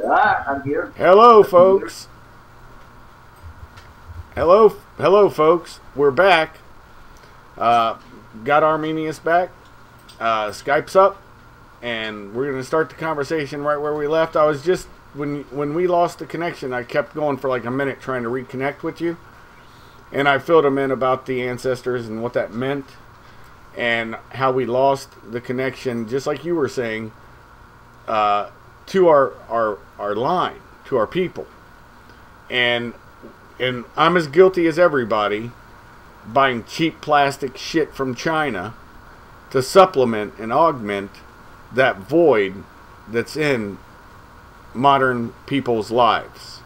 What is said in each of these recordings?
Yeah, I'm here. Hello, folks. Hello, folks. We're back. Got Arminius back. Skype's up, and we're gonna start the conversation right where we left. I was just when we lost the connection, I kept going for like a minute trying to reconnect with you, and I filled him in about the ancestors and what that meant, and how we lost the connection, just like you were saying, to our line, to our people, and I'm as guilty as everybody, buying cheap plastic shit from China to supplement and augment that void that's in modern people's lives.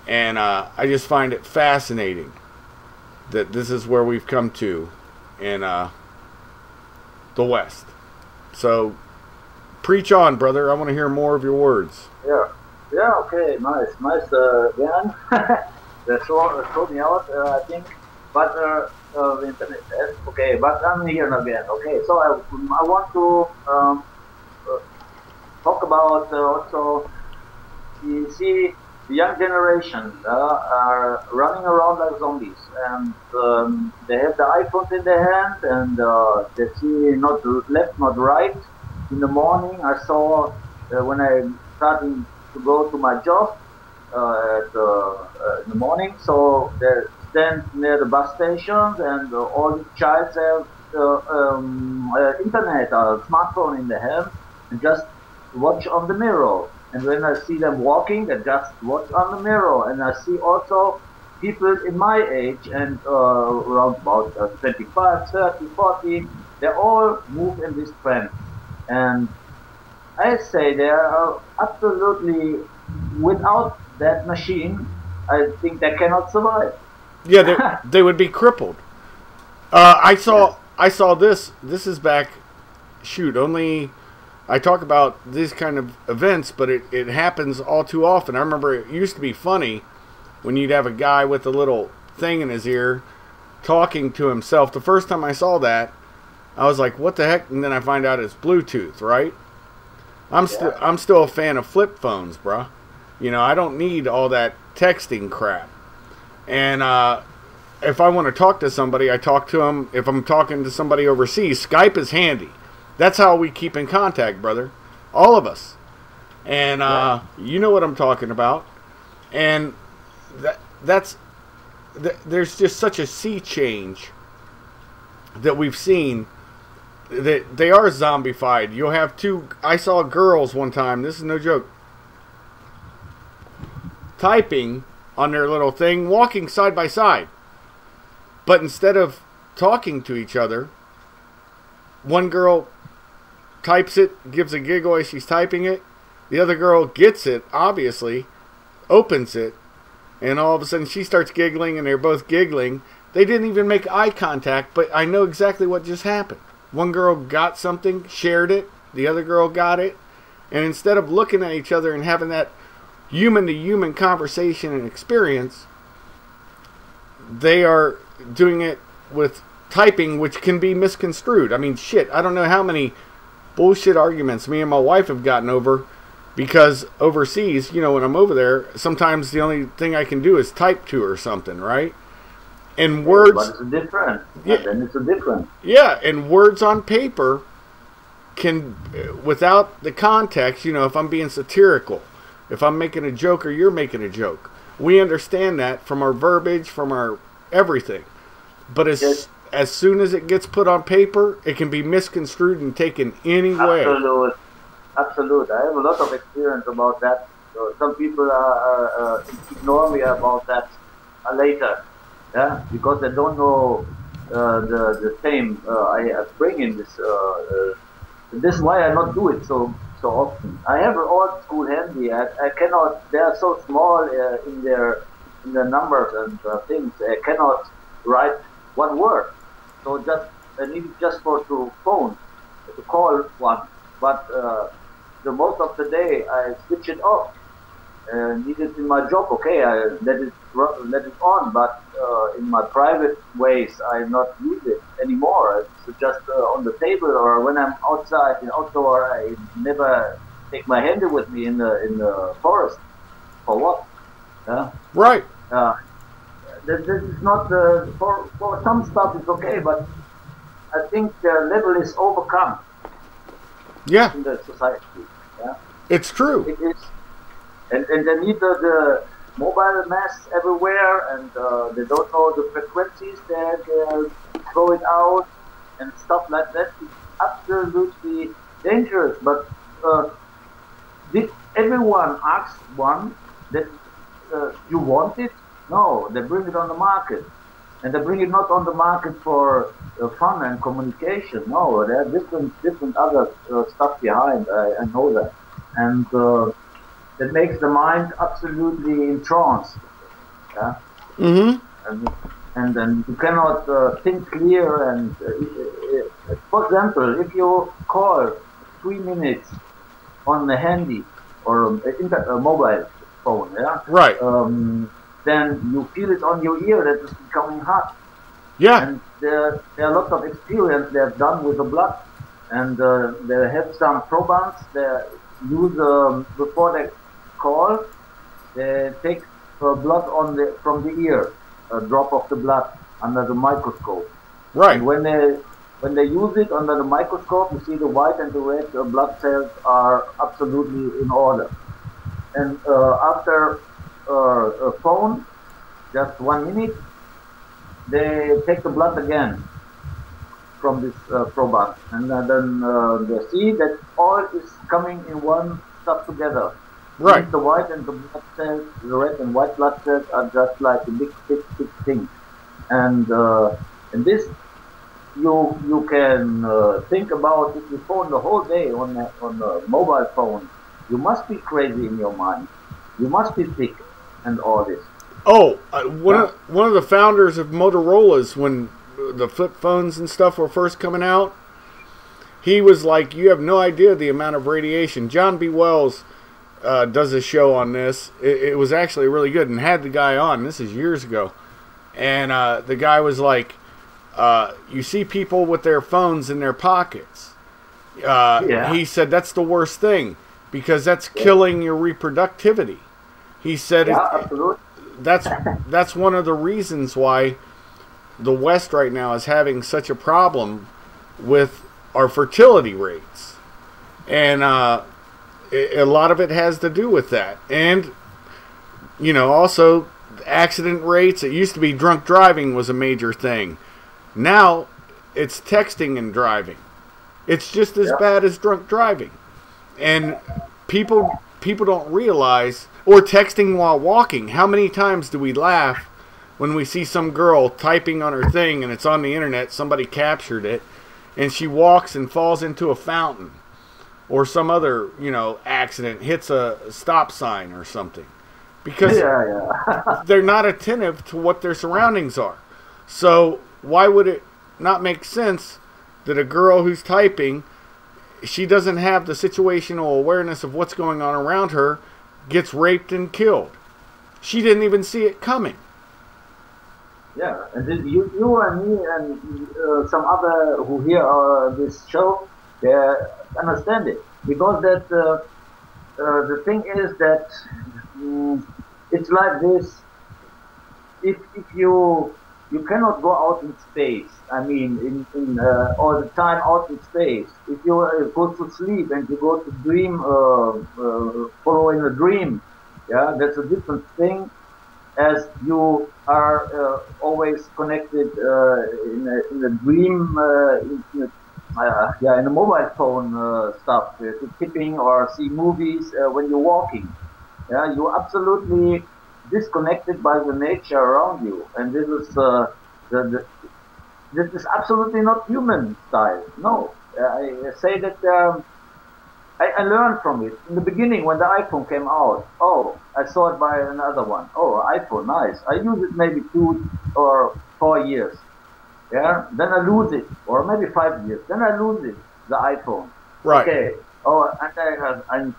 And I just find it fascinating that this is where we've come to in the West. So preach on, brother. I want to hear more of your words. Yeah, okay, nice again. They throw me out, I think, but the internet, yes, okay, but I'm here again, okay, so I want to talk about also, you see, the young generation are running around like zombies, and they have the iPhones in their hand, and they see not left, not right. In the morning, I saw when I starting to go to my job in the morning, so they stand near the bus stations, and all the child have internet or smartphone in their hand, and just watch on the mirror. And when I see them walking, they just watch on the mirror. And I see also people in my age and around about 25, 30, 40, they all move in this trend. And I say they are absolutely, without that machine, I think they cannot survive. Yeah, they would be crippled. I saw this. This is back. Shoot, only I talk about these kind of events, but it happens all too often. I remember it used to be funny when you'd have a guy with a little thing in his ear talking to himself. The first time I saw that, I was like, "What the heck?" And then I find out it's Bluetooth, right? I'm still a fan of flip phones, bruh. You know, I don't need all that texting crap. And if I want to talk to somebody, I talk to them. If I'm talking to somebody overseas, Skype is handy. That's how we keep in contact, brother. All of us. And you know what I'm talking about. And there's just such a sea change that we've seen. That they are zombified. You'll have two. I saw girls one time. This is no joke. Typing on their little thing, walking side by side. But instead of talking to each other, one girl types it, gives a giggle as she's typing it. The other girl gets it, obviously, opens it, and all of a sudden she starts giggling, and they're both giggling. They didn't even make eye contact, but I know exactly what just happened. One girl got something, shared it, the other girl got it, and instead of looking at each other and having that human-to-human conversation and experience, they are doing it with typing, which can be misconstrued. I mean, shit, I don't know how many bullshit arguments me and my wife have gotten over, because overseas, you know, when I'm over there, sometimes the only thing I can do is type to her something, right? And words... But it's different. Yeah. Then it's a different. Yeah, and words on paper can, without the context, you know, if I'm being satirical, if I'm making a joke or you're making a joke, we understand that from our verbiage, from our everything. But as soon as it gets put on paper, it can be misconstrued and taken any way. Absolute. I have a lot of experience about that. So some people ignore me about that later. Yeah, because they don't know the same I bring in this. This is why I not do it so often. I have an old school handy. I cannot. They are so small in their numbers and things. I cannot write one word. So I need it just to phone to call one. But the most of the day I switch it off. Need it in my job, okay, I let it on, but in my private ways I not use it anymore. It's just on the table, or when I'm outside, outdoor, I never take my handy with me in the forest for what? Yeah. Right. This is not for some stuff it's okay, but I think the level is overcome Yeah. in the society. Yeah, It's true. it is, and they need the mobile mass everywhere, and they don't know the frequencies that they're throwing out and stuff like that. It's absolutely dangerous. But did everyone ask one that you want it? No, they bring it on the market. And they bring it not on the market for fun and communication. No, there are different other stuff behind. I know that. And that makes the mind absolutely entranced. Yeah? And then you cannot think clear. And for example, if you call 3 minutes on a handy or a mobile phone, yeah, Right. then you feel it on your ear that it's becoming hot. Yeah. And there are lots of experience they have done with the blood, and they have some probants. They use before they call, they take blood from the ear, a drop of the blood under the microscope. Right. And when they use it under the microscope, you see the white and the red blood cells are absolutely in order. And after a phone, just 1 minute, they take the blood again from this proband, and then they see that all is coming in one stuff together. Right. And the white and the blood cells, the red and white blood cells are just like a big thing, and this you can think about if you phone the whole day on a mobile phone. You must be crazy in your mind. You must be sick and all this. Oh, one of the founders of Motorola's, when the flip phones and stuff were first coming out, he was like, you have no idea the amount of radiation. John B. Wells does a show on this. It was actually really good, and had the guy on. This is years ago. And the guy was like, you see people with their phones in their pockets. Yeah. He said that's the worst thing, because that's killing your reproductivity. He said absolutely. That's one of the reasons why the West right now is having such a problem with our fertility rates. And a lot of it has to do with that. And, you know, also accident rates. It used to be drunk driving was a major thing. Now it's texting and driving. It's just as bad as drunk driving. And people don't realize, or texting while walking. How many times do we laugh when we see some girl typing on her thing and it's on the internet, somebody captured it, and she walks and falls into a fountain or some other, you know, accident, hits a stop sign or something, because they're not attentive to what their surroundings are. So why would it not make sense that a girl who's typing, she doesn't have the situational awareness of what's going on around her, gets raped and killed? She didn't even see it coming. Yeah, and you and me and some other who hear this show, they understand it, because that the thing is that it's like this. If you cannot go out in space, I mean, in all the time out in space. If you go to sleep and you go to dream, following a dream, yeah, that's a different thing. As you are always connected in a dream, in a mobile phone stuff, to tipping or see movies when you're walking. Yeah, you're absolutely disconnected by the nature around you, and this is this is absolutely not human style. No, I say that. I learned from it. In the beginning, when the iPhone came out, oh, I saw it by another one. Oh, iPhone, nice. I use it maybe 2 or 4 years. Yeah, then I lose it, or maybe 5 years. Then I lose it, the iPhone. Right. Okay. Oh, and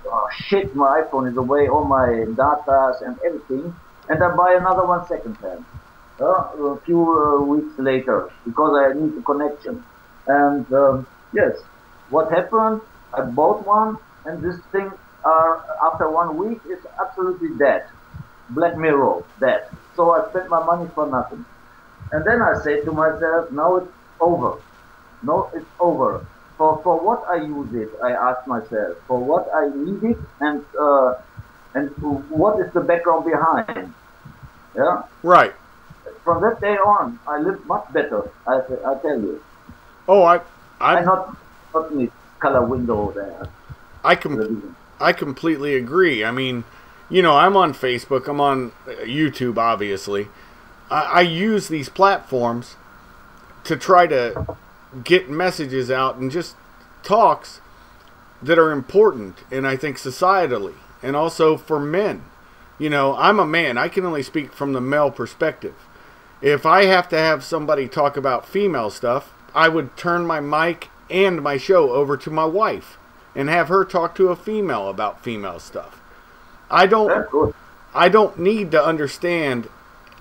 shit, my iPhone is away, all my data and everything, and I buy another one second-hand. A few weeks later, because I need a connection. And yes, what happened? I bought one, and this thing after 1 week is absolutely dead. Black Mirror, dead. So I spent my money for nothing. And then I say to myself, now it's over. No, it's over. For what I use it, I ask myself. For what I need it, and what is the background behind? Yeah. Right. From that day on, I lived much better. I tell you. Oh, I not need color window there. I completely agree. I mean, you know, I'm on Facebook. I'm on YouTube, obviously. I use these platforms to try to get messages out and just talks that are important, and I think societally, and also for men. You know, I'm a man. I can only speak from the male perspective. If I have to have somebody talk about female stuff, I would turn my mic and my show over to my wife and have her talk to a female about female stuff. I don't need to understand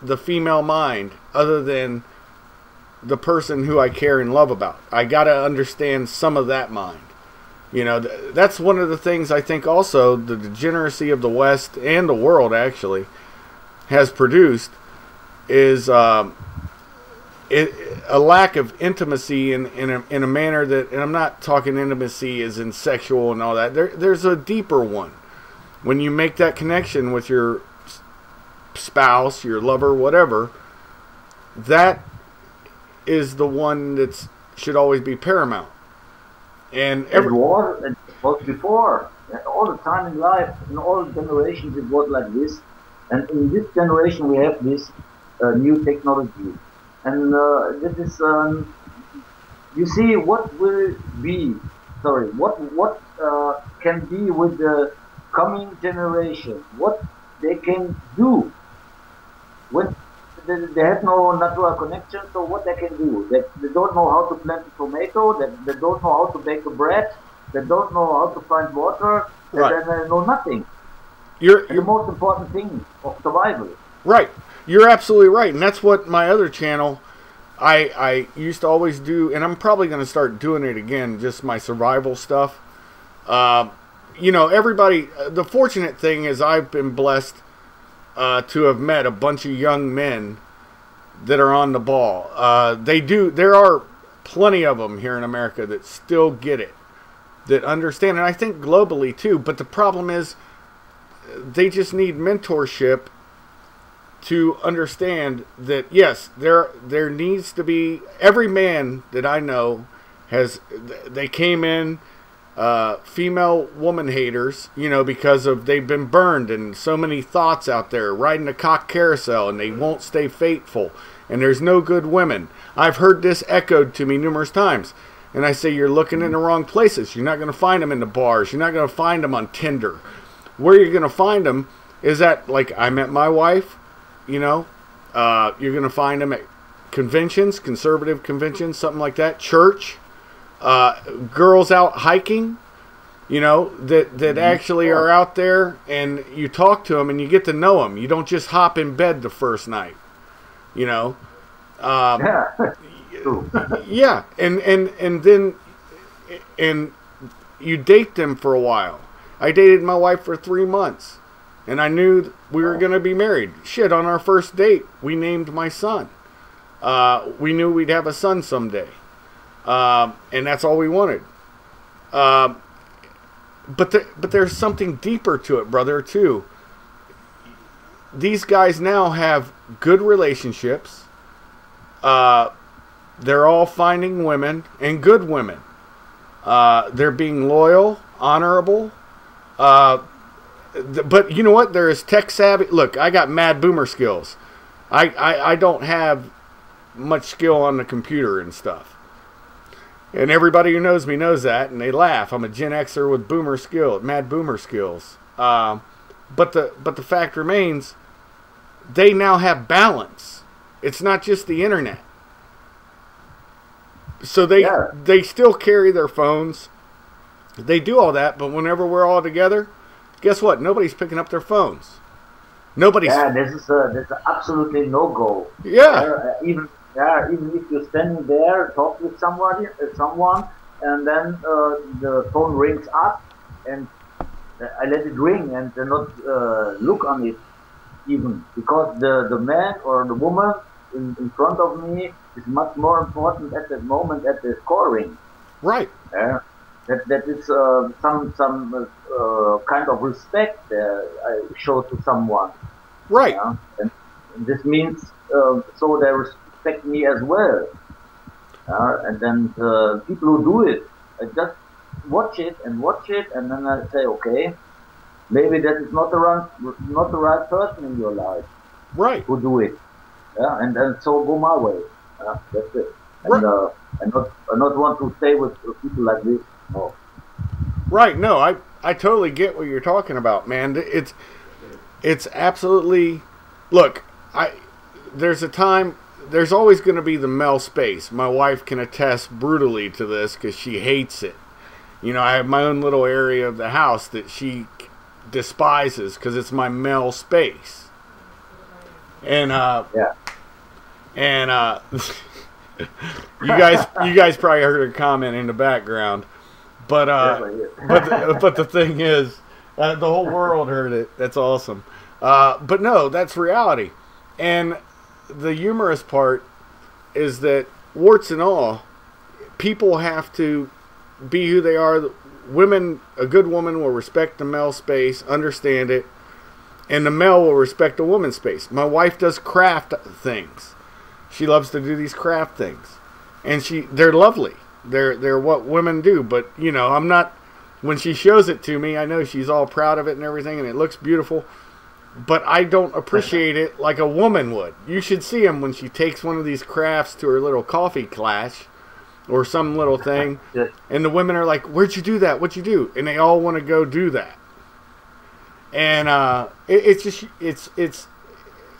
the female mind other than the person who I care and love about. I got to understand some of that mind. You know, that's one of the things I think also the degeneracy of the West and the world actually has produced is a lack of intimacy in a manner that, and I'm not talking intimacy as in sexual and all that. There's a deeper one. When you make that connection with your spouse, your lover, whatever, that is the one that should always be paramount. And it was before. All the time in life, in all generations, it was like this. And in this generation, we have this new technology. And this is, you see, what will be, what can be with the coming generation, what they can do when they have no natural connection, so what they can do. They don't know how to plant a tomato, they don't know how to bake a bread, they don't know how to find water, right. They know nothing. You're the most important thing of survival. Right. You're absolutely right. And that's what my other channel, I used to always do, and I'm probably going to start doing it again, just my survival stuff. You know, everybody, the fortunate thing is I've been blessed to have met a bunch of young men that are on the ball. There are plenty of them here in America that still get it, that understand, and I think globally too, but the problem is they just need mentorship to understand that, yes, there needs to be, every man that I know they came in female woman haters, you know, because they've been burned and so many thoughts out there riding a cock carousel and they won't stay faithful and there's no good women. I've heard this echoed to me numerous times, and I say you're looking in the wrong places. You're not going to find them in the bars. You're not going to find them on Tinder. Where you're going to find them is at, like, I met my wife, you know, you're going to find them at conventions, conservative conventions, something like that, church. Girls out hiking, you know, that actually are out there, and you talk to them and you get to know them. You don't just hop in bed the first night, you know. Yeah, and then you date them for a while. I dated my wife for 3 months, and I knew we were going to be married. Shit, on our first date, we named my son. We knew we'd have a son someday. And that's all we wanted. But there's something deeper to it, brother, too. These guys now have good relationships. They're all finding women, and good women. They're being loyal, honorable. But you know what? There is tech savvy. Look, I got mad boomer skills. I don't have much skill on the computer and stuff. And everybody who knows me knows that, and they laugh. I'm a Gen Xer with mad boomer skills. But the fact remains, they now have balance. It's not just the internet. So they still carry their phones. They do all that, but whenever we're all together, guess what? Nobody's picking up their phones. Nobody's. Yeah, this is absolutely no go. Yeah. Even if you're standing there, talk with someone, and then the phone rings up, and I let it ring and not look on it even, because the man or the woman in front of me is much more important at that moment at the scoring. Right. Yeah, that is some kind of respect I show to someone. Right. Yeah, and this means so they respect me as well. And then the people who do it, I just watch it, and then I say, okay, maybe that is not the right person in your life Right. who do it. Yeah, and then so go my way. Yeah, that's it. And Right. I not want to stay with people like this. No. Right. No, I totally get what you're talking about, man. It's absolutely. Look, there's a time. There's always going to be the male space. My wife can attest brutally to this because she hates it. You know, I have my own little area of the house that she despises because it's my male space. And Yeah. and you guys probably heard her comment in the background, but Yes, I hear. but the thing is, the whole world heard it. That's awesome. But no, that's reality. And the humorous part is that, warts and all, people have to be who they are. Women, a good woman will respect the male space, understand it, and the male will respect the woman's space. My wife does craft things. She loves to do these craft things, and they're lovely. They're what women do. But you know, I'm not. When she shows it to me, I know she's all proud of it and everything, and it looks beautiful. But I don't appreciate it like a woman would. You should see him when she takes one of these crafts to her little coffee clash or some little thing. Yes. And the women are like, where'd you do that? What'd you do? And they all want to go do that. And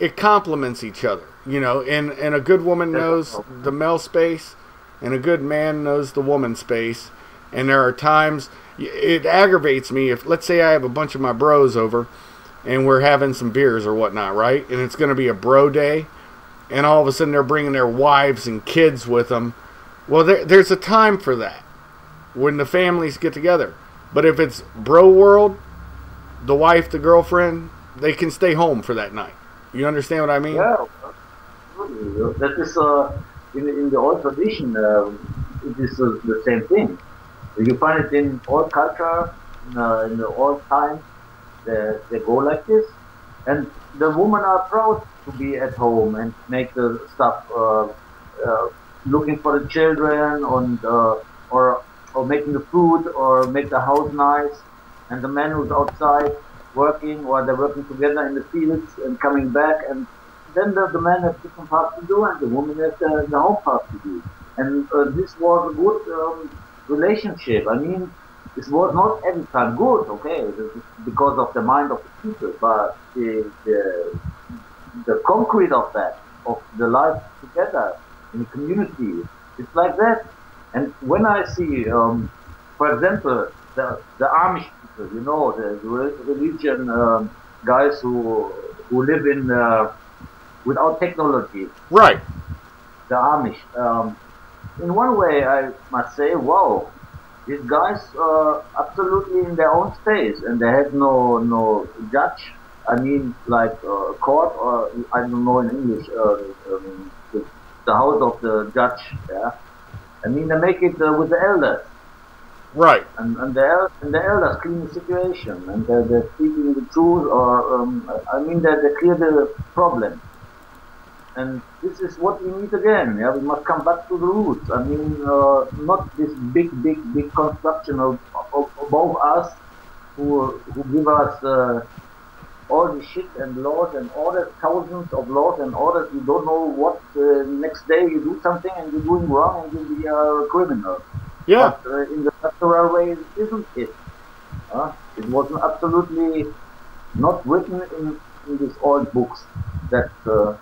it complements each other, you know. And a good woman knows the male space, and a good man knows the woman space. And there are times it aggravates me if, let's say, I have a bunch of my bros over, and we're having some beers or whatnot, right? And it's going to be a bro day, and all of a sudden they're bringing their wives and kids with them. Well, there's a time for that when the families get together. But if it's bro world, the wife, the girlfriend, they can stay home for that night. You understand what I mean? Yeah, absolutely. That is in the old tradition. It is the same thing. You find it in all culture, in the old times. They go like this, and the women are proud to be at home and make the stuff, looking for the children, and or making the food, or make the house nice, and the man who's outside working, or they're working together in the fields and coming back, and then the man has different parts to do, and the woman has the home part to do, and this was a good relationship. I mean, this was not every time good, okay, this is because of the mind of the people, but the concrete of that, of the life together in the community, it's like that. And when I see, for example, the Amish people, you know, the religion guys who live in without technology, Right. the Amish. In one way, I must say, wow, these guys are absolutely in their own space, and they have no judge. I mean, like court, or I don't know in English, the house of the judge. Yeah, I mean, they make it with the elders, Right. and the elders clean the situation, and they're speaking the truth, or I mean, they clear the problem. And this is what we need again. Yeah, we must come back to the roots. I mean, not this big construction of above us, who give us all the shit and laws and orders, thousands of laws and orders. You don't know what next day you do something and you're doing wrong and you'll be a criminal. Yeah. But in the natural way, isn't it? It was absolutely not written in these old books that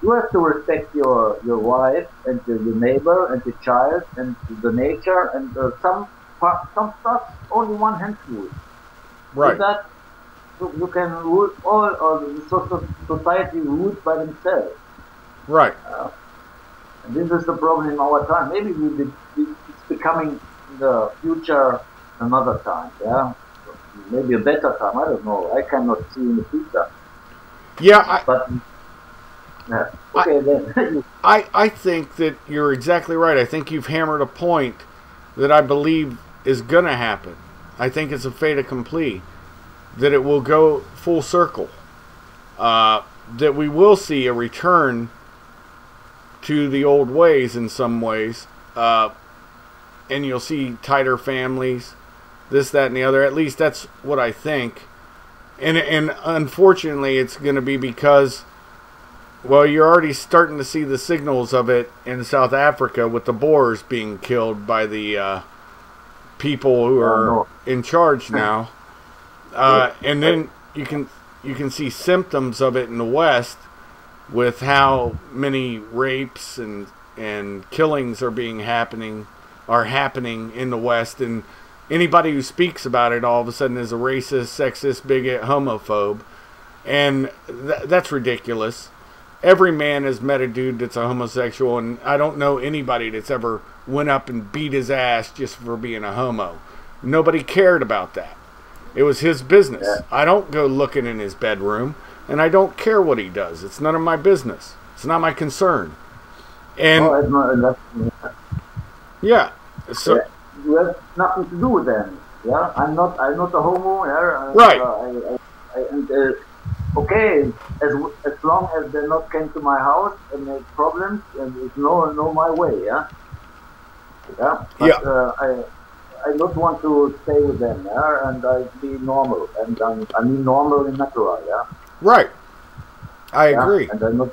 you have to respect your wife and your neighbor and your child and the nature, and some stuff only one hand rules. Right. With that, you can rule all of the sort of society ruled by themselves. Right. And this is the problem in our time. Maybe it's becoming in the future another time. Yeah, maybe a better time. I don't know. I cannot see in the future. Yeah, But okay, then. I think that you're exactly right. I think you've hammered a point that I believe is going to happen. I think it's a fait accompli, that it will go full circle. That we will see a return to the old ways in some ways. And you'll see tighter families, this, that, and the other. At least that's what I think. And unfortunately, it's going to be because, well, you're already starting to see the signals of it in South Africa with the Boers being killed by the people who are in charge now. And then you can see symptoms of it in the West with how many rapes and killings are happening in the West, and anybody who speaks about it all of a sudden is a racist, sexist, bigot, homophobe, and that's ridiculous. Every man has met a dude that's a homosexual, and I don't know anybody that's ever went up and beat his ass just for being a homo. Nobody cared about that. It was his business. Yeah. I don't go looking in his bedroom, and I don't care what he does. It's none of my business. It's not my concern. And yeah, so you have nothing to do with them. Yeah, I'm not a homo. Yeah, right. Okay, as long as they not came to my house and make problems, and it's no my way. Yeah, yeah. But, yeah. I don't want to stay with them. Yeah, and I be normal, and I mean normal and natural. Yeah. Right. I agree. And I'm not.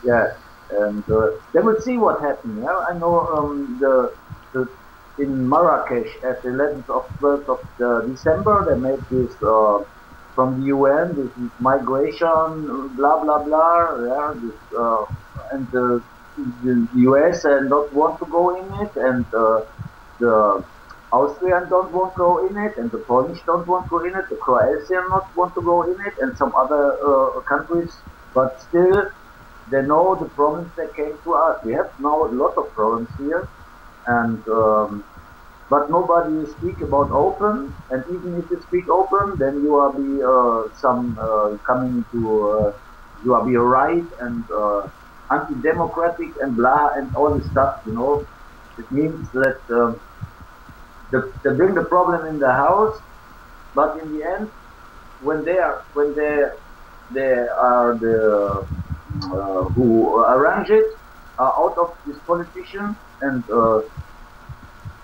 Yeah. And they will see what happens. Yeah? I know in Marrakesh at the 11th of 12th of December they made this from the UN, this migration, blah blah blah. Yeah, this, and the US don't want to go in it, and the Austrians don't want to go in it, and the Polish don't want to go in it, the Croatians not want to go in it, and some other countries, but still. They know the problems that came to us. We have now a lot of problems here, and but nobody speak about open. And even if you speak open, then you are coming to you are be right and anti-democratic and blah and all this stuff. You know, it means that they bring the problem in the house, but in the end, when they are the who arrange it out of this politician, and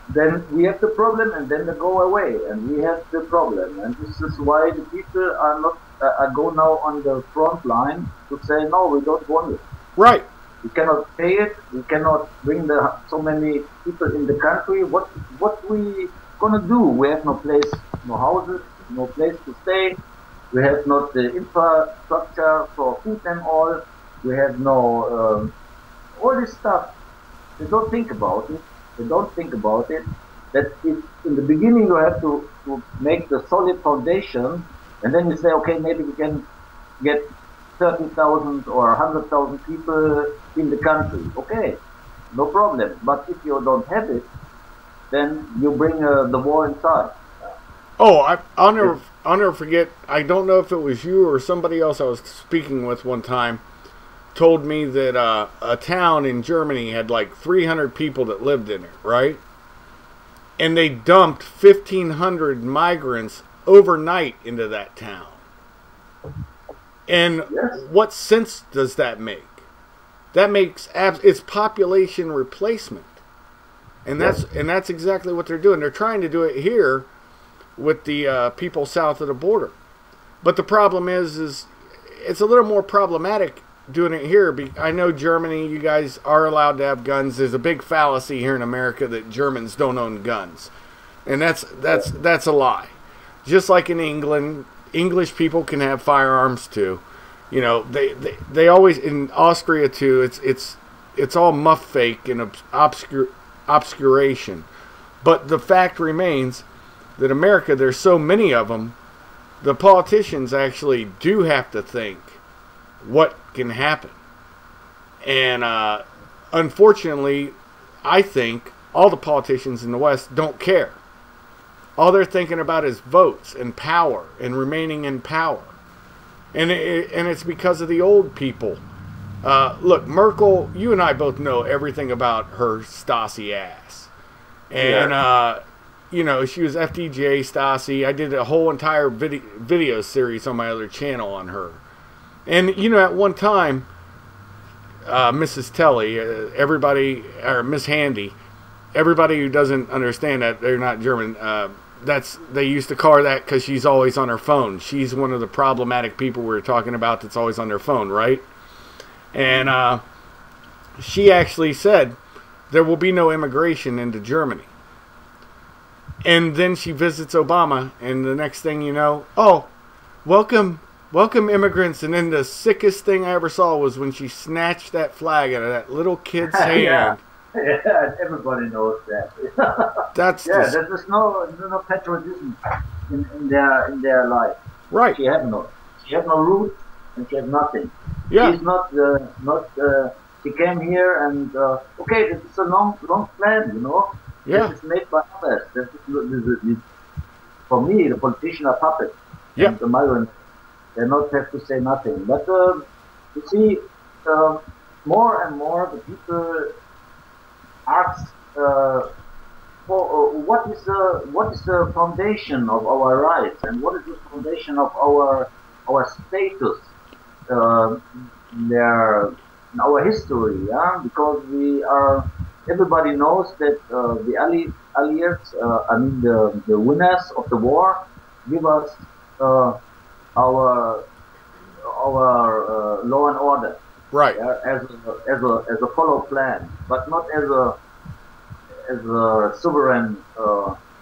then we have the problem, and then they go away, and we have the problem, and this is why the people are not go now on the front line to say no, we don't want it. Right. We cannot pay it. We cannot bring so many people in the country. What we gonna do? We have no place, no houses, no place to stay. We have not the infrastructure for food and all. We have no all this stuff. They don't think about it. They don't think about it. That in the beginning you have to make the solid foundation, and then you say, okay, maybe we can get 30,000 or 100,000 people in the country. Okay, no problem. But if you don't have it, then you bring the war inside. Oh, I'll never forget. I don't know if it was you or somebody else I was speaking with one time. Told me that a town in Germany had like 300 people that lived in it, right? And they dumped 1,500 migrants overnight into that town. And yes. What sense does that make? That makes it's population replacement, and that's exactly what they're doing. They're trying to do it here with the people south of the border, but the problem is it's a little more problematic doing it here. I know Germany, you guys are allowed to have guns. There's a big fallacy here in America that Germans don't own guns, and that's a lie. Just like in England, English people can have firearms too. You know, they always, in Austria too. It's all muff fake and obscuration. But the fact remains that America, there's so many of them. The politicians actually do have to think what can happen. And unfortunately, I think all the politicians in the West don't care. All they're thinking about is votes and power and remaining in power. And it's because of the old people. Look, Merkel, you and I both know everything about her Stasi ass. And, you know, she was FDJ Stasi. I did a whole entire video series on my other channel on her. And, you know, at one time, Mrs. Telly, everybody, or Miss Handy, everybody who doesn't understand that, they're not German, they used to call her that because she's always on her phone. She's one of the problematic people we were talking about that's always on their phone, right? And she actually said there will be no immigration into Germany. And then she visits Obama, and the next thing you know, oh, welcome immigrants. And then the sickest thing I ever saw was when she snatched that flag out of that little kid's hand. Yeah, everybody knows that. There's no patriotism in their life. Right. She had no roots and she had nothing. Yeah. She's not. She came here and okay, this is a long plan, you know. Yeah. This is made by others. For me, the politicians are puppets. Yeah. And the migrants, they not have to say nothing. But you see, more and more the people ask for what is the foundation of our rights and what is the foundation of our status in our history, because everybody knows that the Allies, the winners of the war, give us our law and order. Right. As a follow plan, but not as a sovereign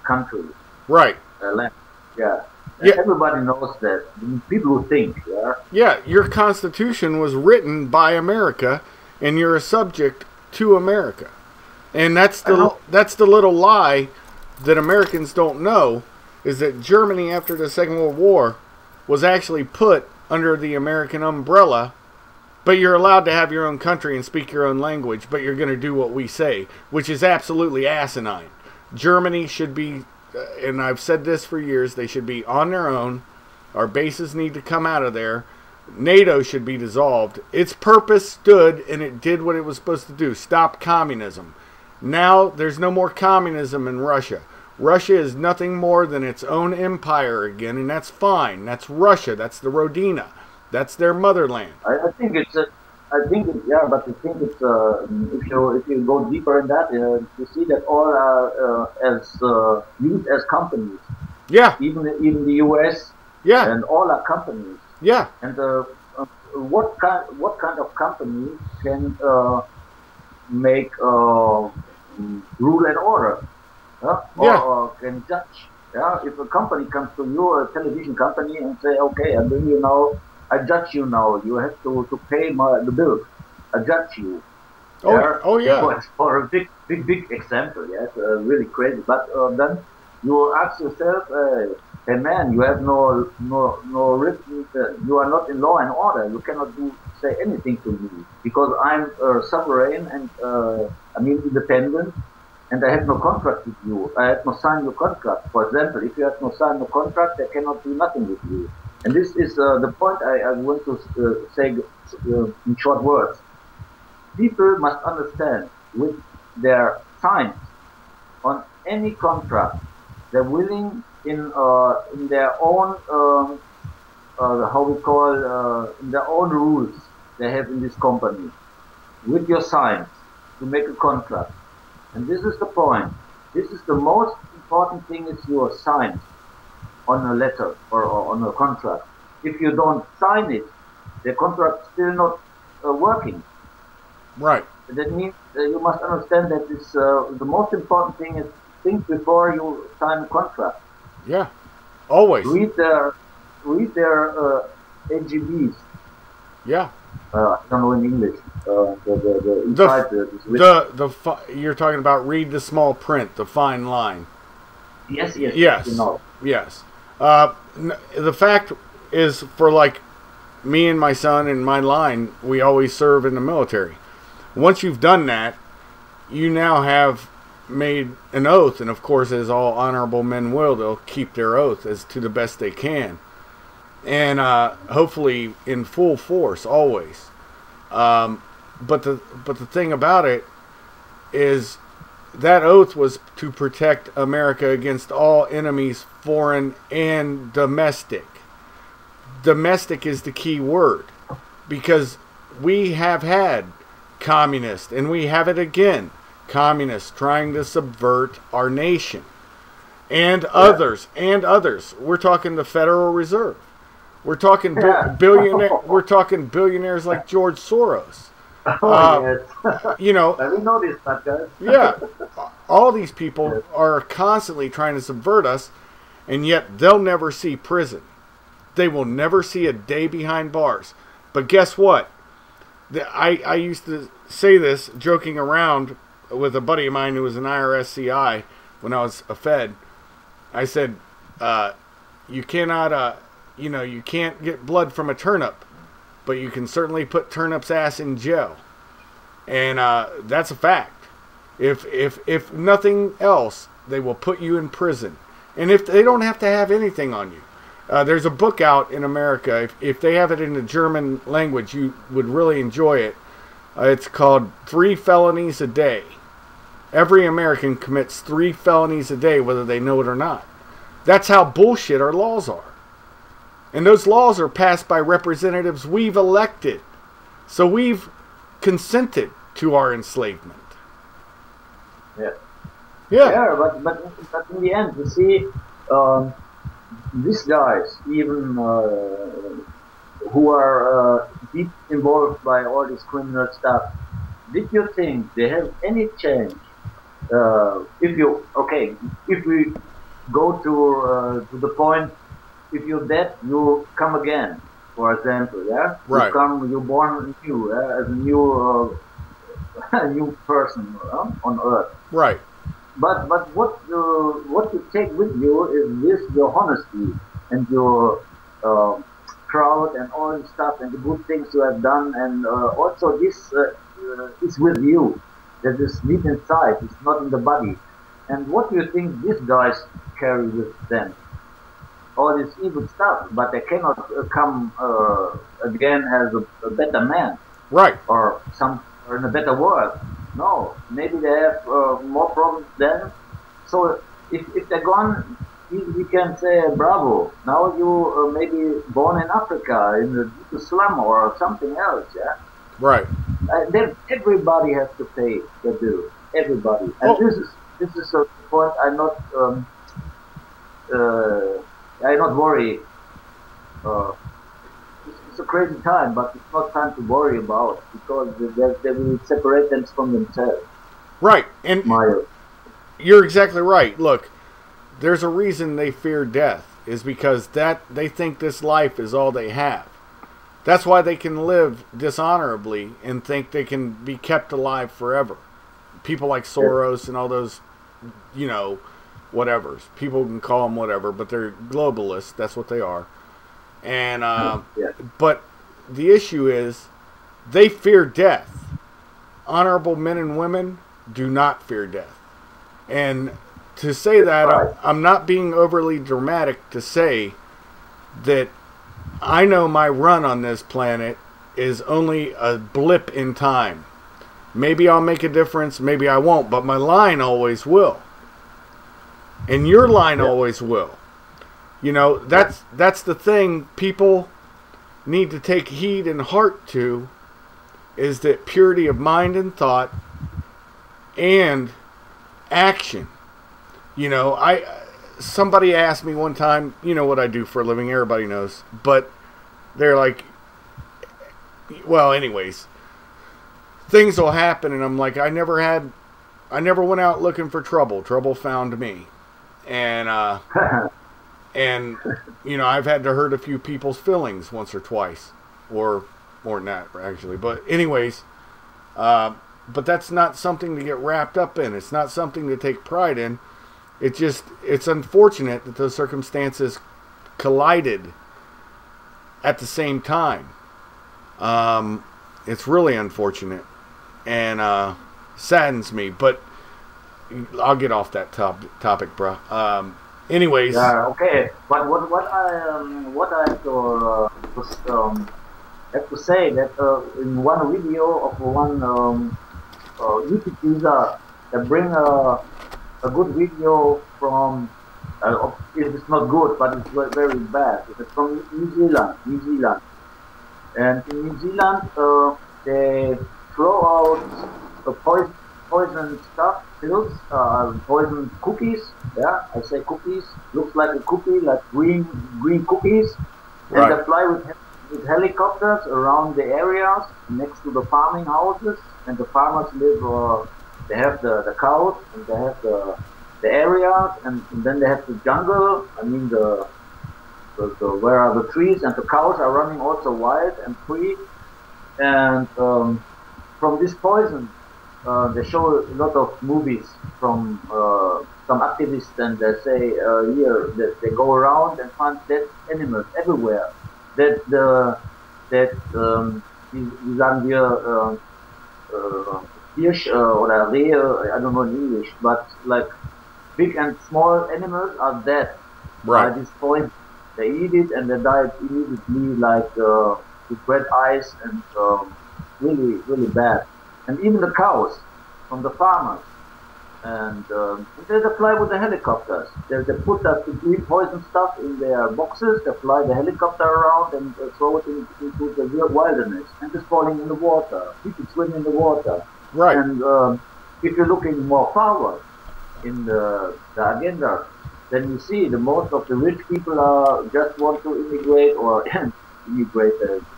country. Right. Land. Yeah. Yeah. Everybody knows that. People who think. Yeah. Yeah. Your Constitution was written by America, and you're a subject to America, and that's the little lie that Americans don't know, is that Germany after the Second World War was actually put under the American umbrella. But you're allowed to have your own country and speak your own language, but you're going to do what we say, which is absolutely asinine. Germany should be, and I've said this for years, they should be on their own. Our bases need to come out of there. NATO should be dissolved. Its purpose stood, and it did what it was supposed to do. Stop communism. Now, there's no more communism in Russia. Russia is nothing more than its own empire again, and that's fine. That's Russia. That's the Rodina. That's their motherland. I think it's but I think it's if you go deeper in that, you see that all are used as companies. Yeah. Even the U.S. Yeah. And all are companies. Yeah. And what kind of company can make rule and order? Or can judge? Yeah. If a company comes to you, a television company, and say, okay, I bring you now. I judge you now. You have to pay the bill. I judge you. Oh yeah. For a big example, yes, really crazy. But then you ask yourself, hey man, you have no written. You are not in law and order. You cannot say anything to me because I'm sovereign and independent, and I have no contract with you. I have not signed your contract. For example, if you have not signed the contract, I cannot do nothing with you. And this is the point I want to say in short words. People must understand with their signs on any contract, they're willing in their own in their own rules they have in this company, with your signs to make a contract. And this is the point. This is the most important thing, is your signs on a letter or on a contract. If you don't sign it, the contract is still not working. Right. That means you must understand that this, the most important thing is think before you sign a contract. Yeah. Always. Read their AGBs. Yeah. I don't know in English. You're talking about read the small print, the fine line. Yes. Yes. You know. Yes. The fact is, for like me and my son and my line, we always serve in the military. Once you've done that, you now have made an oath, and of course, as all honorable men will, they'll keep their oath as to the best they can, and hopefully in full force always. But the thing about it is that oath was to protect America against all enemies, foreign and domestic. Domestic is the key word, because we have had communists, and we have it again, communists trying to subvert our nation, and others. We're talking the Federal Reserve. We're talking We're talking billionaires like George Soros. Yes. You know, we know this, guys. yeah, all these people are constantly trying to subvert us, and yet they'll never see prison. They will never see a day behind bars. But guess what? I used to say this joking around with a buddy of mine who was an IRS CI when I was a Fed. I said, you cannot, you can't get blood from a turnip, but you can certainly put turnip's ass in jail. And that's a fact. If nothing else, they will put you in prison. And if they don't have to have anything on you. There's a book out in America. If they have it in the German language, you would really enjoy it. It's called 3 Felonies a Day. Every American commits 3 felonies a day, whether they know it or not. That's how bullshit our laws are. And those laws are passed by representatives we've elected. So we've consented to our enslavement. Yeah. Yeah. Yeah, but in the end, you see, these guys, even who are deep involved by all this criminal stuff, did you think they have any change? If we go to the point, if you're dead, you come again. For example, yeah, right. You're born new, as a new a new person on Earth. Right. But what you take with you is this, your honesty and your crowd and all this stuff and the good things you have done, and also this is with you. That is deep inside. It's not in the body. And what do you think these guys carry with them? All this evil stuff, but they cannot come again as a better man, right? Or in a better world. No, maybe they have more problems then. So if they're gone, we can say bravo. Now you maybe born in Africa in the slum or something else. Yeah, right. Then everybody has to pay the bill. Everybody, and this is a point I'm not worried. It's a crazy time, but it's not time to worry about, because they will separate them from themselves. Right, and you're exactly right. Look, there's a reason they fear death, is because that they think this life is all they have. That's why they can live dishonorably and think they can be kept alive forever. People like Soros and all those, whatevers. People can call them whatever, but they're globalists. That's what they are. And but the issue is, they fear death. Honorable men and women do not fear death. And to say that, I'm not being overly dramatic to say that I know my run on this planet is only a blip in time. Maybe I'll make a difference, maybe I won't, but my line always will. And your line always will. That's the thing people need to take heed and heart to, is that purity of mind and thought and action. Somebody asked me one time, what I do for a living, everybody knows, but they're like, well, anyways, things will happen, and I'm like, I never went out looking for trouble. Trouble found me. And I've had to hurt a few people's feelings once or twice, or more than that, actually. But anyways, but that's not something to get wrapped up in. It's not something to take pride in. It's unfortunate that those circumstances collided at the same time. It's really unfortunate and saddens me. But I'll get off that topic, bro. Anyways. Yeah. Okay. But what I have to say that in one video of one YouTube user that bring a good video from. It's not good, but it's very bad. It's from New Zealand. New Zealand. And in New Zealand, they throw out poison stuff, pills, poison cookies. Yeah, I say cookies. Looks like a cookie, like green cookies. And Right. they fly with helicopters around the areas next to the farming houses. And the farmers live. They have the cows, and they have the areas, and then they have the jungle. I mean the where are the trees, and the cows are running also wild and free. And from this poison, they show a lot of movies from some activists, and they say here that they go around and find dead animals everywhere. Wie sagen wir, Hirsch oder Rehe, I don't know in English, but like big and small animals are dead Right. by this poison. They eat it and they die immediately, like with red eyes, and really, really bad. And even the cows from the farmers, and they fly with the helicopters. They put that green poison stuff in their boxes. They fly the helicopter around and throw it into the wilderness, and it's falling in the water. People swim in the water. Right. And if you're looking more forward in the agenda, then you see the most of the rich people are just want to immigrate or immigrate,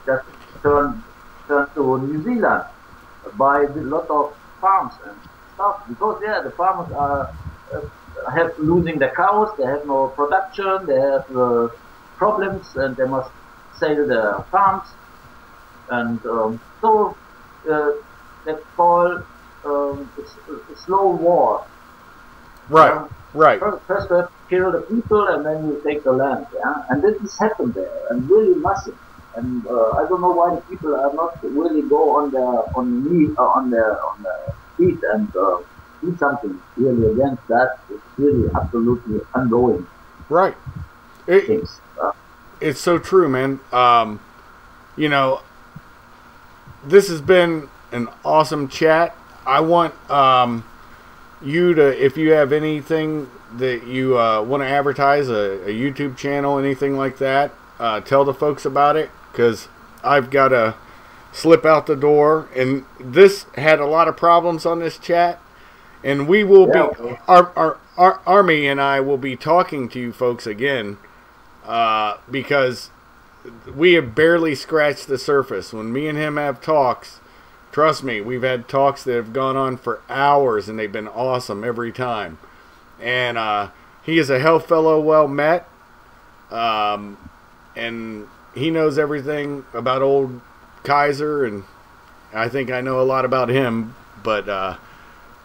just turn to New Zealand, buy a lot of farms and stuff, because the farmers are have losing their cows, they have no production, they have problems, and they must sell their farms, and so that's called a slow war. Right. Right. First you have to kill the people, and then you take the land. Yeah, and this has happened there, and really massive. And I don't know why the people are not really go on the feet and do something really against that. It's really absolutely ongoing. Right. Things. It's so true, man. You know, this has been an awesome chat. I want you to, if you have anything that you want to advertise, a YouTube channel, anything like that, tell the folks about it, because I've got to slip out the door. And this had a lot of problems on this chat, and we will be, our Army and I will be talking to you folks again, because we have barely scratched the surface. When me and him have talks, trust me, we've had talks that have gone on for hours, and they've been awesome every time. And he is a hell fellow well met, and he knows everything about old Kaiser, and I think I know a lot about him, but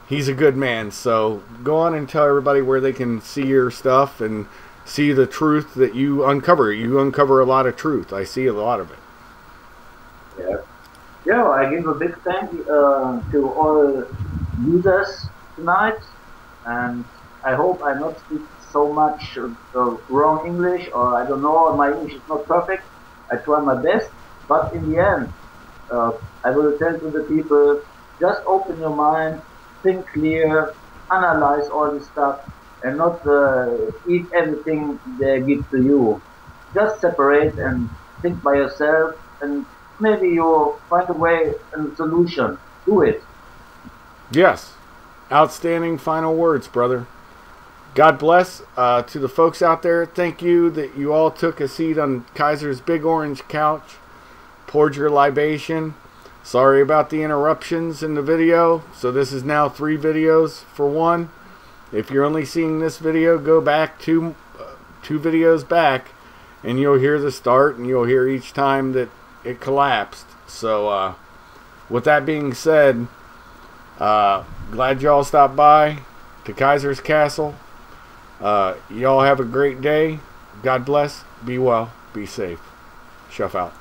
he's a good man. So go on and tell everybody where they can see your stuff and see the truth that you uncover. You uncover a lot of truth. I see a lot of it. Yeah. Yeah, I give a big thank you to all users tonight, and I hope I not speak so much wrong English, or I don't know, my English is not perfect. I try my best, but in the end, I will tell to the people, just open your mind, think clear, analyze all this stuff, and not eat everything they give to you. Just separate and think by yourself, and maybe you'll find a way and a solution. Do it. Yes. Outstanding final words, brother. God bless to the folks out there. Thank you that you all took a seat on Kaiser's big orange couch, poured your libation. Sorry about the interruptions in the video. So this is now 3 videos for 1. If you're only seeing this video, go back two videos back, and you'll hear the start, and you'll hear each time that it collapsed. So with that being said, glad y'all stopped by to Kaisers Kastle. Y'all have a great day. God bless. Be well. Be safe. Shuff out.